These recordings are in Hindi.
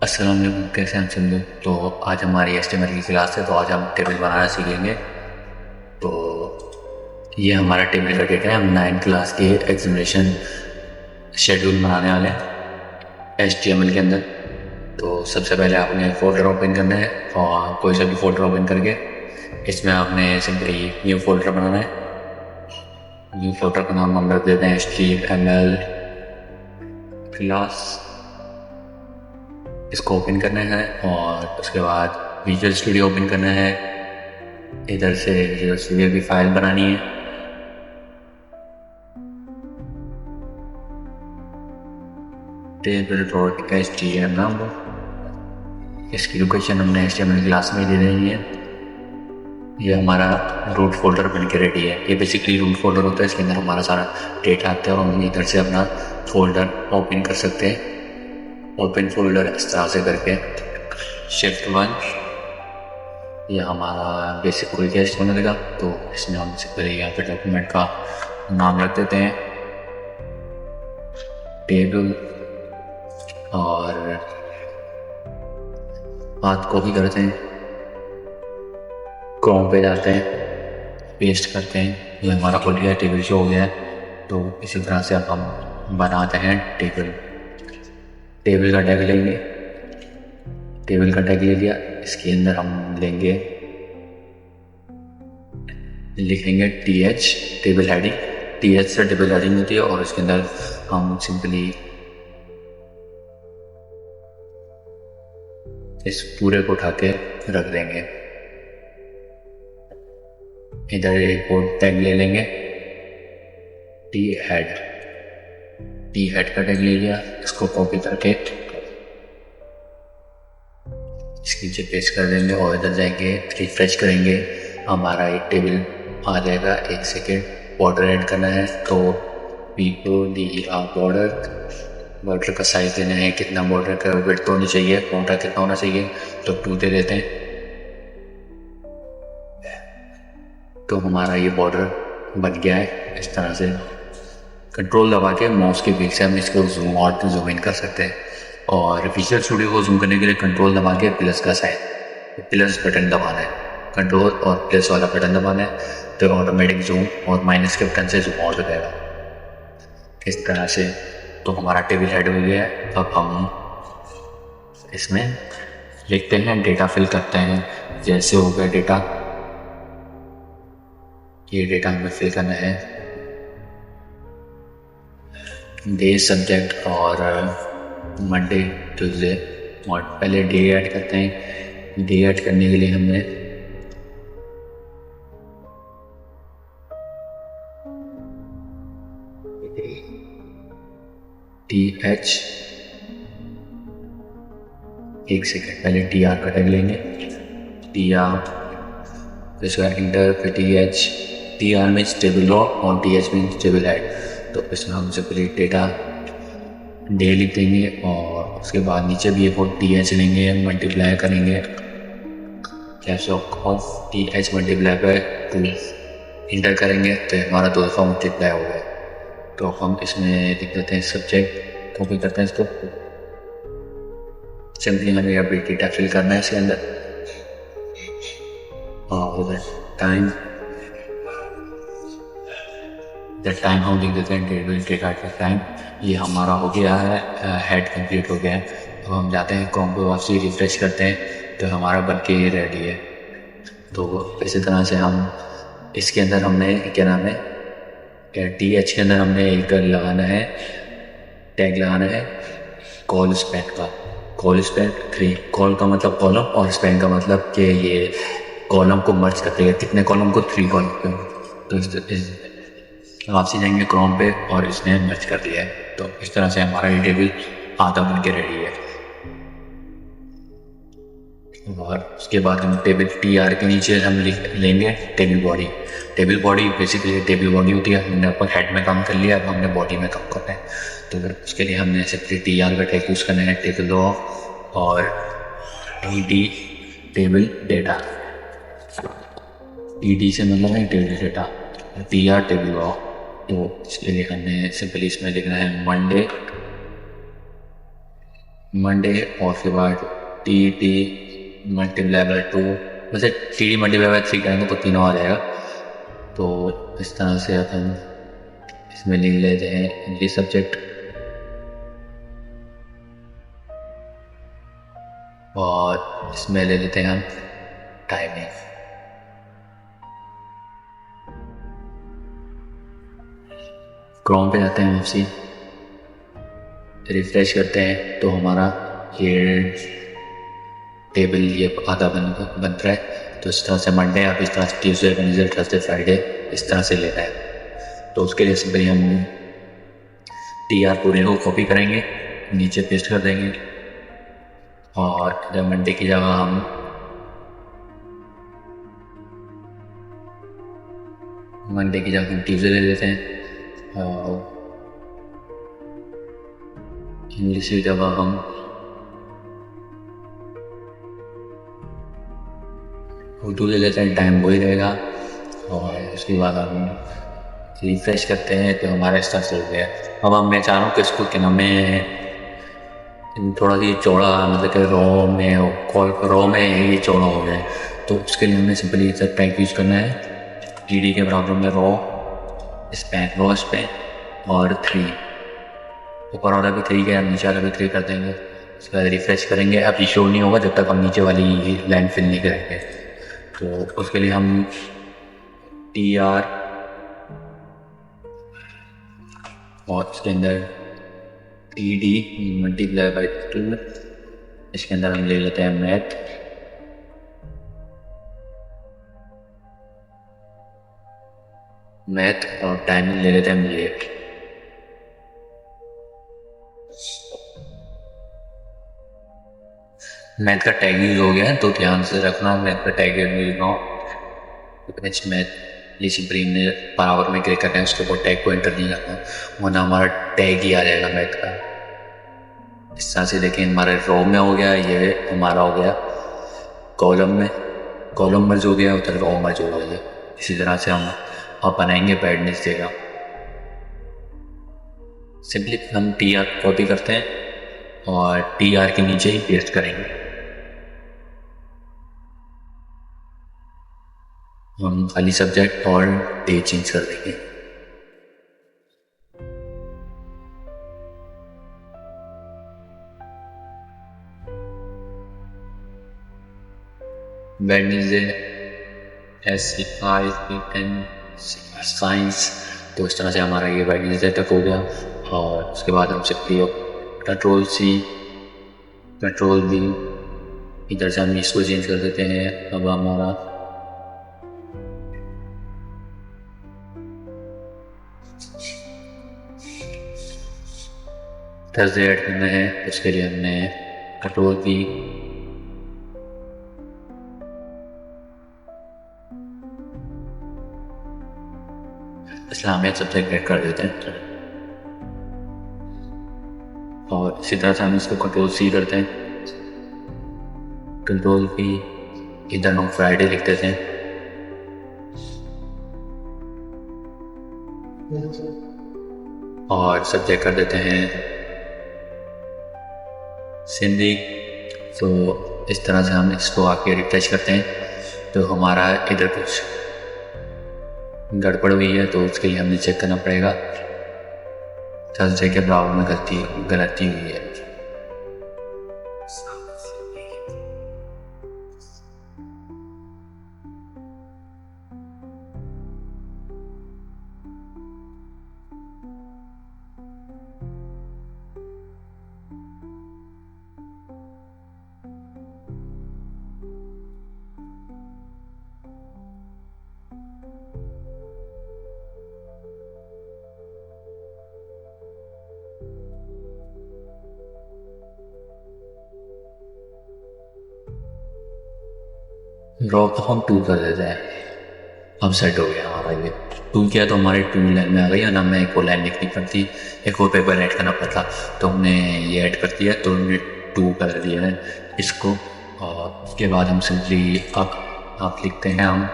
अस्सलाम वालेकुम, कैसे हैं आप सब लोग। तो आज हमारी एचटीएमएल की क्लास है, तो आज हम टेबल बनाना सीखेंगे। तो ये हमारा टेबल का डेटा है। हम 9 क्लास के एग्जामिनेशन शेड्यूल बनाने वाले हैं एचटीएमएल के अंदर। तो सबसे पहले आपने फोल्डर ओपन करना है और कोई सा भी फोल्डर ओपन करके इसमें आपने सिंपली न्यू फोल्डर बनाना है। न्यू फोल्डर का नाम हम रख देते हैं एचटीएमएल क्लास। इसको ओपन करना है और उसके बाद विजुअल स्टूडियो ओपन करना है। इधर से विजुअल स्टूडियो की फाइल बनानी है। Table dot H T M नाम हो, इसकी लोकेशन हमने HTML क्लास में दे देनी है। ये हमारा रूट फोल्डर बन के रेडी है। ये बेसिकली रूट फोल्डर होता है, इसके अंदर हमारा सारा डेटा आता है और हम इधर से अपना फोल्डर ओपन कर सकते हैं। ओपन फोल्डर इस तरह से करके Shift 1, ये हमारा बेसिक खुल गया होने लगा। तो इसमें हम सिंपली यहाँ पे डॉक्यूमेंट का नाम रख देते हैं टेबल और बात कॉपी करते हैं, क्रोम पे जाते हैं, पेस्ट करते हैं। ये हमारा खुल गया, टेबल शो हो गया है। तो इसी तरह से अब हम बनाते हैं टेबल। टेबल का टैग लेंगे, टेबल का टैग ले लिया। इसके अंदर हम लेंगे, लिखेंगे TH टेबल हेडिंग। TH से टेबल हेडिंग होती है और इसके अंदर हम सिंपली इस पूरे को उठा के रख देंगे। इधर एक और टैग ले लेंगे टी हेड का टैग ले लिया। इसको कॉपी करके इसके नीचे पेस्ट कर देंगे और इधर जाएंगे, रिफ्रेश करेंगे, हमारा एक टेबल आ जाएगा। 1 सेकेंड, बॉर्डर ऐड करना है तो बॉर्डर का साइज देना है, कितना बॉर्डर का विड्थ होनी चाहिए, मोटा कितना होना चाहिए, तो 2 दे देते हैं। तो हमारा ये बॉर्डर बन गया है। इस तरह से कंट्रोल दबा के माउस के व्हील से हम इसको जूम आउट जूम इन कर सकते हैं। और विजुअल स्टूडियो को जूम करने के लिए कंट्रोल दबा के प्लस बटन दबाना है, कंट्रोल और प्लस वाला बटन दबाना है, तो ऑटोमेटिक जूम और माइनस के बटन से जूम आउट हो जाएगा। इस तरह से तो हमारा टेबल हेड हो गया है। अब हम इसमें लिखते हैं, डेटा फिल करते हैं। जैसे हो गया डेटा, ये डेटा हमें फिल करना है, डे, सब्जेक्ट और मंडे ट्यूसडे। और पहले डे ऐड करते हैं। डे ऐड करने के लिए हमने TH, 1 सेकेंड, पहले TR का टैग लेंगे, TR, इसका इंटर, फिर TR मीन्स टेबल रॉ और TH मीन्स टेबल हेड। तो इसमें हम सिंपली डेटा डे लिख देंगे और उसके बाद नीचे भी एक और TH लेंगे, मल्टीप्लाई करेंगे, कैसे of TH multiply by 2 inter करेंगे तो हमारा 2 दफ़ा मल्टीप्लाई हो गया। तो हम इसमें लिख देते हैं सब्जेक्ट, कॉपी करते हैं इसको, सिंपली हमें अभी डेटा फिल करना है इसके अंदर। और टाइम हम लिख देते हैं डेटा का टाइम। ये हमारा हो गया है, हेड कंप्लीट हो गया है। तो हम जाते हैं क्रोम पे, वापसी रिफ्रेश करते हैं तो हमारा बन के ये रेडी है। तो इसी तरह से हम इसके अंदर हमने क्या नाम है, TH के अंदर हमने एक लगाना है, टैग लगाना है कॉल स्पैन का। कॉल स्पैन 3, कॉल का मतलब कॉलम और स्पैन का मतलब कि ये कॉलम को मर्ज कर देगा, कितने कॉलम को, 3 कॉलम पे। तो वापसी जाएंगे क्रोम पे और इसने मर्ज कर दिया है। तो इस तरह से हमारा ये टेबल आधा बन के रेडी है। और उसके बाद हम टेबल TR के नीचे हम लिख लेंगे table body. Table body basically table body होती है। हमने अपन हेड में काम कर लिया, अब हमने बॉडी में काम करना है। तो उसके लिए हमने सिंपली TR का टैग यूज़ करना है, टेबल रॉ और TD टेबल डेटा। TD से मतलब है table data, TR table raw. तो इसके लिए हमने सिंपली इसमें लिखना है मंडे मंडे और उसके बाद टी टी मल्टीप्लाई बाय 2, वैसे टी डी मल्टीप्लाई बाय 3 करेंगे तो तीनों आ जाएगा। तो इस तरह से अपन इसमें लिख लेते हैं इंग्लिश सब्जेक्ट और इसमें ले लेते हैं हम टाइमिंग। क्रोम पे जाते हैं, वापसी रिफ्रेश करते हैं तो हमारा ये टेबल ये आधा बन रहा है। तो इस तरह से मंडे आप इस तरह से ट्यूसडे वेडनेसडे थर्सडे फ्राइडे इस तरह से लेना है। तो उसके लिए सिंपली हम टी आर पूरे को कॉपी करेंगे, नीचे पेस्ट कर देंगे और जब मंडे की जगह हम ट्यूसडे ले लेते हैं और इंग्लिश की जगह हम उर्दू ले लेते हैं, टाइम वही रहेगा। और उसके बाद हम रिफ्रेश करते हैं तो हमारा इस तरह से हो गया। अब मैं चाह रहा हूँ कि इसको क्या नाम है थोड़ा सी चौड़ा, मतलब कि रॉ में ये चौड़ा हो जाए। तो उसके लिए हमें सिंपली इस टैग यूज़ करना है, डी के बराबर में रॉ स्पैन और 3, ऊपर वाला भी 3 का नीचे वाला भी 3 कर देंगे। उसके बाद रिफ्रेश करेंगे। अब ये शो नहीं होगा जब तक हम नीचे वाली लाइन फिल नहीं करेंगे। तो उसके लिए हम टी आर और इसके अंदर टी डी मल्टीप्लाई बाय 2, इसके अंदर हम ले लेते हैं मैथ और टाइमिंग ले लेते हैं हम ये। मैथ का टैग यूज हो गया तो ध्यान से रखना, मैथ का टैग यूज ना मैथ सिंपली ने पावर में क्लिक करना है, उसके ऊपर टैग को एंटर नहीं करना, वरना हमारा टैग ही आ जाएगा मैथ का। इस तरह से देखिए हमारे रो में हो गया, ये हमारा हो गया कॉलम मर्ज हो गया, उधर रो मर्ज हो गया। इसी तरह से हम अब बनाएंगे वेडनेसडे का। सिंपली हम टी आर कॉपी करते हैं और टी आर के नीचे ही पेस्ट करेंगे। हम खाली सब्जेक्ट और डे चेंज कर देंगे। Wednesday science. तो इस तरह से हमारा ये वेडनेसडे तक हो गया। और उसके बाद हम simply control C control V, इधर से हम इसको चेंज कर देते हैं। अब हमारा थर्सडे ऐड करना है, उसके लिए हमने control we Islamia subject add कर देते हैं और इसी तरह से हम इसको कंट्रोल सी करते हैं। कंट्रोल वी, इधर हम फ्राइडे लिख देते हैं और सब्जेक्ट कर देते हैं सिंधी। तो इस तरह से हम इसको आके रिफ्रेश करते हैं तो हमारा इधर कुछ गड़बड़ हुई है, तो उसके लिए हमें चेक करना पड़ेगा। थर्सडे के बराबर में गलती हुई है। रॉ को हम 2 कर देते हैं। अब सेट हो गया हमारा ये 2 किया तो हमारी 2 लाइन में आ गई, और ना हमें एक और लाइन लिखनी पड़ती, एक और पेपर ऐड करना पड़ता। तो हमने ये ऐड कर दिया तो हमने 2 कर दिया है इसको। और उसके बाद हम सिंपली अब आप लिखते हैं हम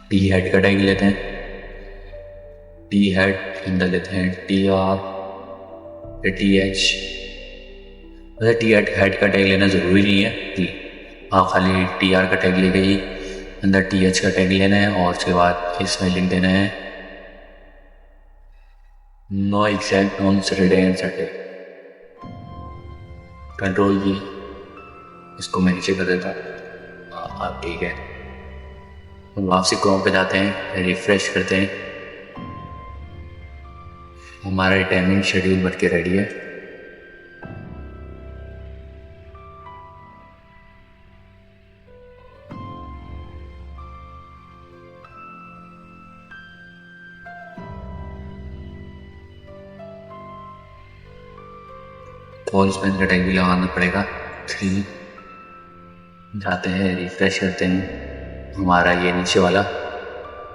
टी हेड का टैग लेते हैं, टी हेड अंदर लेते हैं टी आर टी एच वैसे टी हेड का टैग लेना ज़रूरी नहीं है कि आप खाली टी आर का टैग लेके ही अंदर टी एच का टैग लेना है और उसके बाद इसमें लिख देना है no exact on Saturday and Sunday. Control भी इसको मैं नीचे कर देता हूँ। आप ठीक है, हम वापसी क्रोम पे जाते हैं, रिफ्रेश करते हैं, हमारा टाइमिंग शेड्यूल बन के रेडी है। कॉल स्पेन का टैग भी लगाना पड़ेगा। 3 जाते हैं, रिफ्रेश करते हैं, हमारा ये नीचे वाला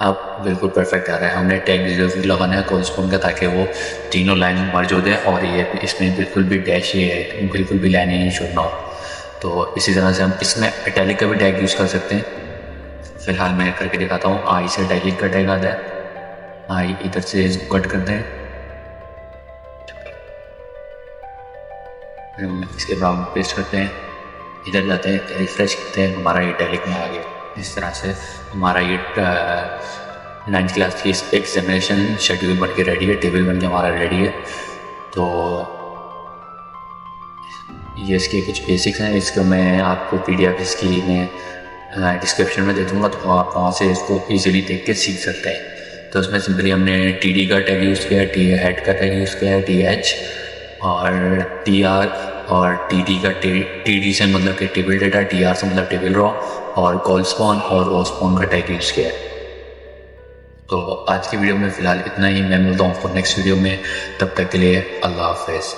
अब बिल्कुल परफेक्ट आ रहा है। हमने टैग जरूर लगाना है कॉलस्पोन का ताकि वो तीनों लाइन मर्ज हो जाए और ये इसमें बिल्कुल भी डैश ये है, बिल्कुल भी लाइन नहीं छोड़ना हो। तो इसी तरह से हम इसमें इटैलिक का भी टैग यूज़ कर सकते हैं। फिलहाल मैं करके दिखाता हूँ। आई से इटैलिक का टैग आता है, आई इधर से इसको कट करते हैं, इसके बाद पेस्ट करते हैं, इधर जाते हैं, रिफ्रेश करते हैं, हमारा इटैलिक में आ गया। इस तरह से हमारा ये 9th क्लास की एग्जामिनेशन शेड्यूल बन के रेडी है, टेबल बन के हमारा रेडी है। तो ये इसके कुछ बेसिक्स हैं, इसको मैं आपको PDF इसकी मैं डिस्क्रिप्शन में दे दूँगा, तो आप वहाँ से इसको इजीली देख के सीख सकते हैं। तो उसमें सिंपली हमने TD का टैग यूज़ किया है, टी हेड का टैग यूज़ किया है, TH और TR और TD का TD से मतलब कि टेबल डेटा, TR से मतलब टेबल रॉ और कॉल स्पॉन और ओस्पॉन का टैग यूज़ किया है। तो आज की वीडियो में फ़िलहाल इतना ही। मैं मिलता हूँ आपको नेक्स्ट वीडियो में, तब तक के लिए अल्लाह हाफ़िज़।